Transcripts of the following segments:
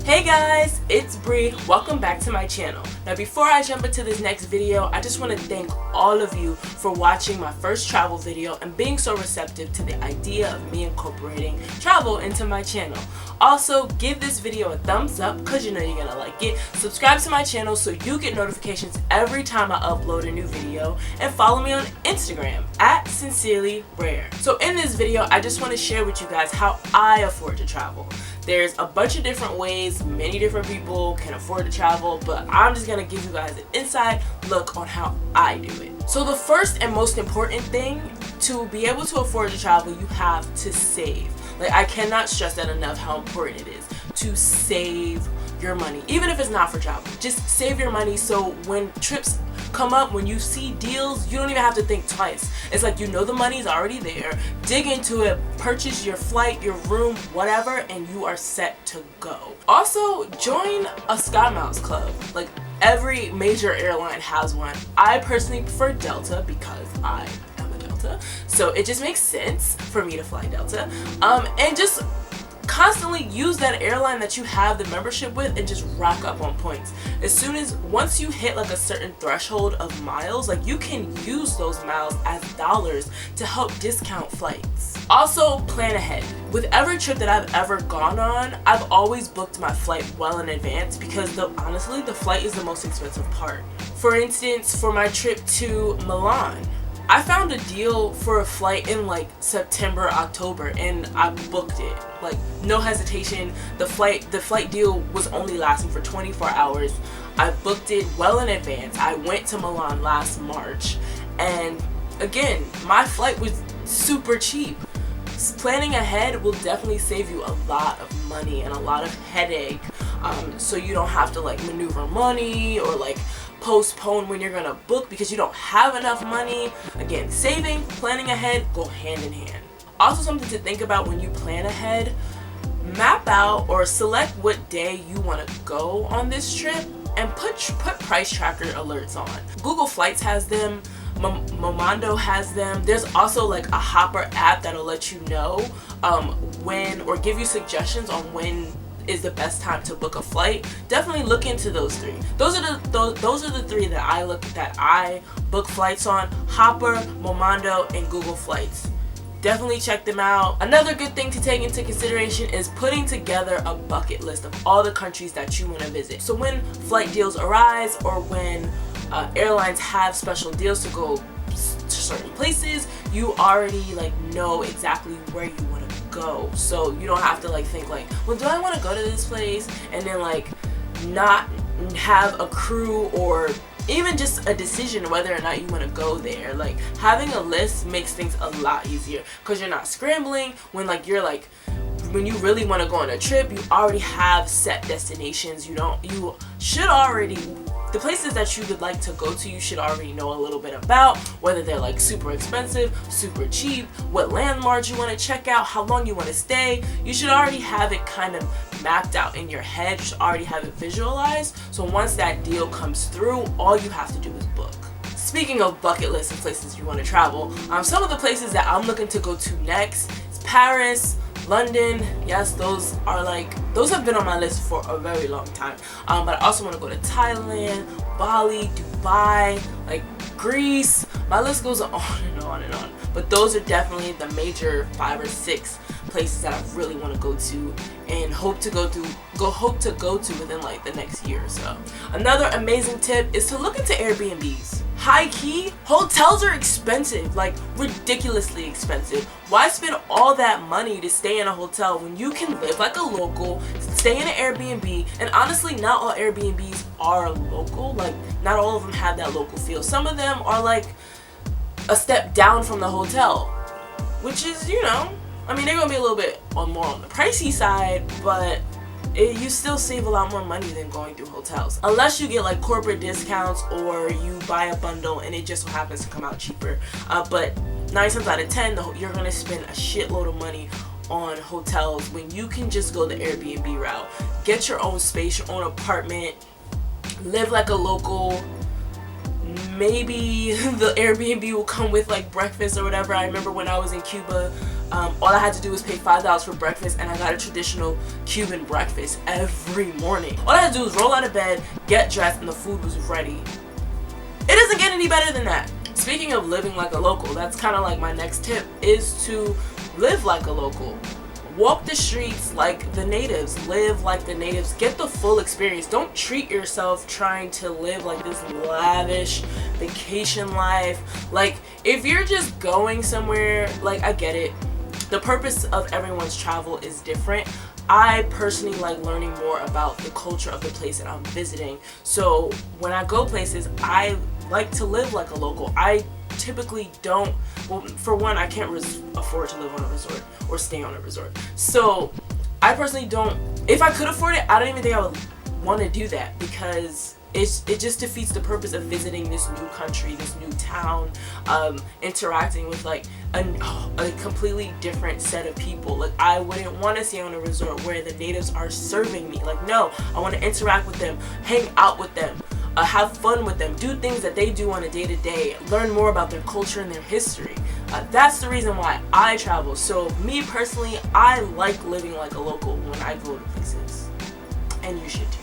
Hey guys, it's Bree. Welcome back to my channel. Now before I jump into this next video, I just want to thank all of you for watching my first travel video and being so receptive to the idea of me incorporating travel into my channel. Also, give this video a thumbs up because you know you're gonna like it. Subscribe to my channel so you get notifications every time I upload a new video, and follow me on Instagram at sincerelyrare. So in this video, I just want to share with you guys how I afford to travel. There's a bunch of different ways many different people can afford to travel, but I'm just gonna give you guys an inside look on how I do it. So the first and most important thing, to be able to afford to travel, you have to save. Like, I cannot stress that enough, how important it is to save your money, even if it's not for travel. Just save your money so when trips come up, when you see deals, you don't even have to think twice. It's like, you know, the money's already there. Dig into it, purchase your flight, your room, whatever, and you are set to go. Also, join a SkyMiles club. Like, every major airline has one. I personally prefer Delta because I am a Delta, so it just makes sense for me to fly Delta. And just constantly use that airline that you have the membership with and just rack up on points. Once you hit like a certain threshold of miles, like, you can use those miles as dollars to help discount flights. Also, plan ahead. With every trip that I've ever gone on, I've always booked my flight well in advance because honestly, the flight is the most expensive part. For instance, for my trip to Milan, I found a deal for a flight in like September, October, and I booked it. Like, no hesitation. The flight deal was only lasting for 24 hours. I booked it well in advance. I went to Milan last March, and again, my flight was super cheap. Planning ahead will definitely save you a lot of money and a lot of headache, so you don't have to like maneuver money or like postpone when you're gonna book because you don't have enough money. Again, saving, planning ahead go hand in hand. Also, something to think about when you plan ahead: map out or select what day you want to go on this trip and put price tracker alerts on. Google Flights has them, Momondo has them. There's also like a Hopper app that'll let you know when, or give you suggestions on when is the best time to book a flight. Definitely look into those three. Those are the three that I book flights on: Hopper, Momondo, and Google Flights. Definitely check them out. Another good thing to take into consideration is putting together a bucket list of all the countries that you want to visit. So when flight deals arise, or when airlines have special deals to go to certain places, you already like know exactly where you want to go. So you don't have to like think like, well, do I want to go to this place, and then like not have a crew or even just a decision whether or not you want to go there. Like, having a list makes things a lot easier because you're not scrambling when when you really want to go on a trip. You already have set destinations. The places that you would like to go to, you should already know a little bit about, whether they're like super expensive, super cheap, what landmarks you want to check out, how long you want to stay. You should already have it kind of mapped out in your head. You should already have it visualized. So once that deal comes through, all you have to do is book. Speaking of bucket lists and places you want to travel, some of the places that I'm looking to go to next is Paris, London. Yes, those have been on my list for a very long time. But I also want to go to Thailand, Bali, Dubai, like Greece. My list goes on and on and on. But those are definitely the major 5 or 6 places that I really want to go to and hope to go to within like the next year or so. Another amazing tip is to look into Airbnbs. High key, hotels are expensive, like ridiculously expensive. Why spend all that money to stay in a hotel when you can live like a local, stay in an Airbnb? And honestly, not all Airbnbs are local. Like, not all of them have that local feel. Some of them are like a step down from the hotel, which is, they're gonna be a little bit more on the pricey side, but you still save a lot more money than going through hotels, unless you get like corporate discounts or you buy a bundle and it just so happens to come out cheaper. But 9 times out of 10, you're gonna spend a shitload of money on hotels when you can just go the Airbnb route. Get your own space, your own apartment, live like a local. Maybe the Airbnb will come with like breakfast or whatever. I remember when I was in Cuba, All I had to do was pay $5 for breakfast, and I got a traditional Cuban breakfast every morning. All I had to do was roll out of bed, get dressed, and the food was ready. It doesn't get any better than that. Speaking of living like a local, that's kind of like my next tip, is to live like a local. Walk the streets like the natives, live like the natives, get the full experience. Don't treat yourself trying to live like this lavish vacation life. Like, if you're just going somewhere, like, I get it. The purpose of everyone's travel is different. I personally like learning more about the culture of the place that I'm visiting. So when I go places, I like to live like a local. I typically don't, well, for one, I can't afford to live on a resort or stay on a resort. So I personally don't, if I could afford it, I don't even think I would want to do that, because it just defeats the purpose of visiting this new country, this new town, interacting with like a completely different set of people. Like, I wouldn't want to stay on a resort where the natives are serving me. Like, no, I want to interact with them, hang out with them, have fun with them, do things that they do on a day-to-day, learn more about their culture and their history. That's the reason why I travel. So me personally, I like living like a local when I go to places, and you should too.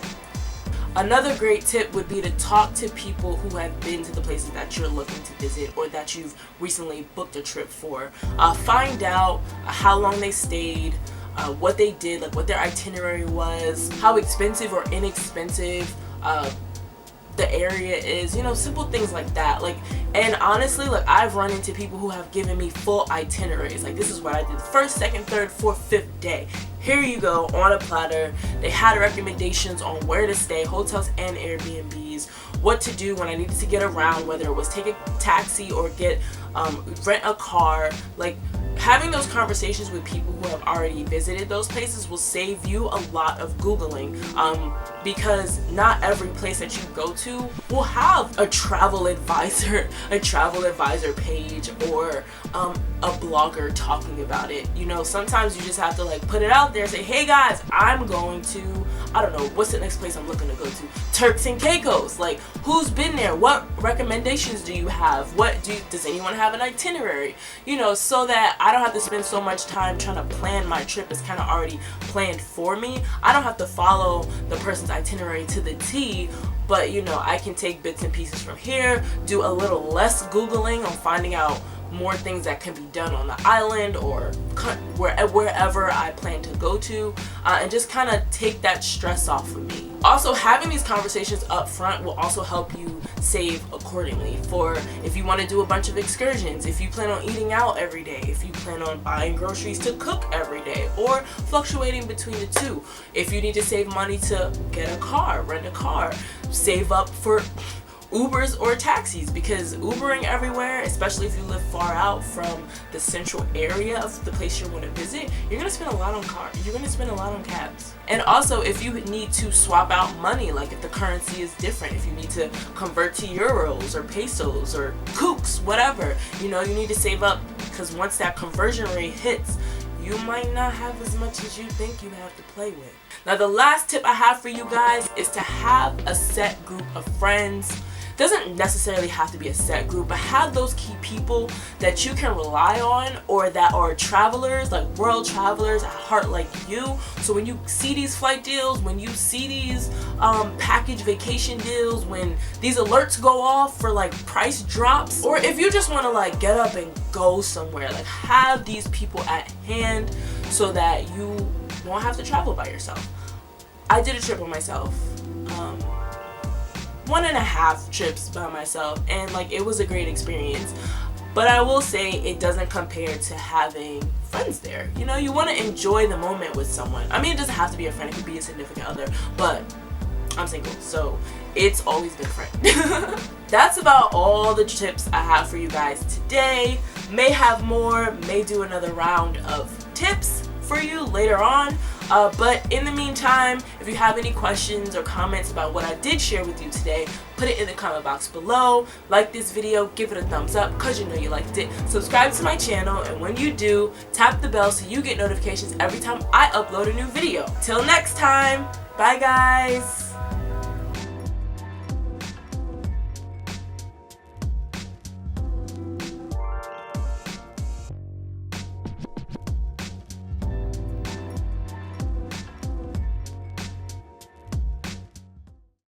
Another great tip would be to talk to people who have been to the places that you're looking to visit or that you've recently booked a trip for. Find out how long they stayed, what they did, like what their itinerary was, how expensive or inexpensive the area is, you know, simple things like that. Like, and honestly, like, I've run into people who have given me full itineraries. Like, this is what I did the first, second, third, fourth, fifth day. Here you go, on a platter. They had recommendations on where to stay, hotels and Airbnbs, what to do when I needed to get around, whether it was take a taxi or rent a car. Like, having those conversations with people who have already visited those places will save you a lot of Googling, because not every place that you go to will have a travel advisor page or a blogger talking about it. You know, sometimes you just have to like put it out there and say, hey guys, I'm going to, I don't know, what's the next place I'm looking to go to? Turks and Caicos. Like, who's been there? What recommendations do you have? Does anyone have an itinerary? You know, so that I don't have to spend so much time trying to plan my trip. It's kind of already planned for me. I don't have to follow the person's itinerary to the T, but you know, I can take bits and pieces from here, do a little less Googling on finding out more things that can be done on the island or wherever I plan to go to, and just kind of take that stress off of me. Also, having these conversations up front will also help you save accordingly for if you want to do a bunch of excursions, if you plan on eating out every day, if you plan on buying groceries to cook every day, or fluctuating between the two. If you need to save money to get a car, rent a car, save up for Ubers or taxis, because Ubering everywhere, especially if you live far out from the central area of the place you want to visit, you're going to spend a lot on cars. You're going to spend a lot on cabs. And also, if you need to swap out money, like if the currency is different, if you need to convert to euros or pesos or kooks, whatever, you know, you need to save up, because once that conversion rate hits, you might not have as much as you think you have to play with. Now, the last tip I have for you guys is to have a set group of friends. Doesn't necessarily have to be a set group, but have those key people that you can rely on, or that are travelers, like world travelers at heart like you. So when you see these flight deals, when you see these package vacation deals, when these alerts go off for like price drops, or if you just want to like get up and go somewhere, like have these people at hand so that you won't have to travel by yourself. I did a trip by myself. 1.5 trips by myself, and like it was a great experience, but I will say it doesn't compare to having friends there. You know, you want to enjoy the moment with someone. I mean, it doesn't have to be a friend, it could be a significant other, but I'm single, so it's always been a friend. That's about all the tips I have for you guys today. May have more, may do another round of tips for you later on. But in the meantime, if you have any questions or comments about what I did share with you today, put it in the comment box below. Like this video, give it a thumbs up because you know you liked it. Subscribe to my channel, and when you do, tap the bell so you get notifications every time I upload a new video. Till next time, bye guys!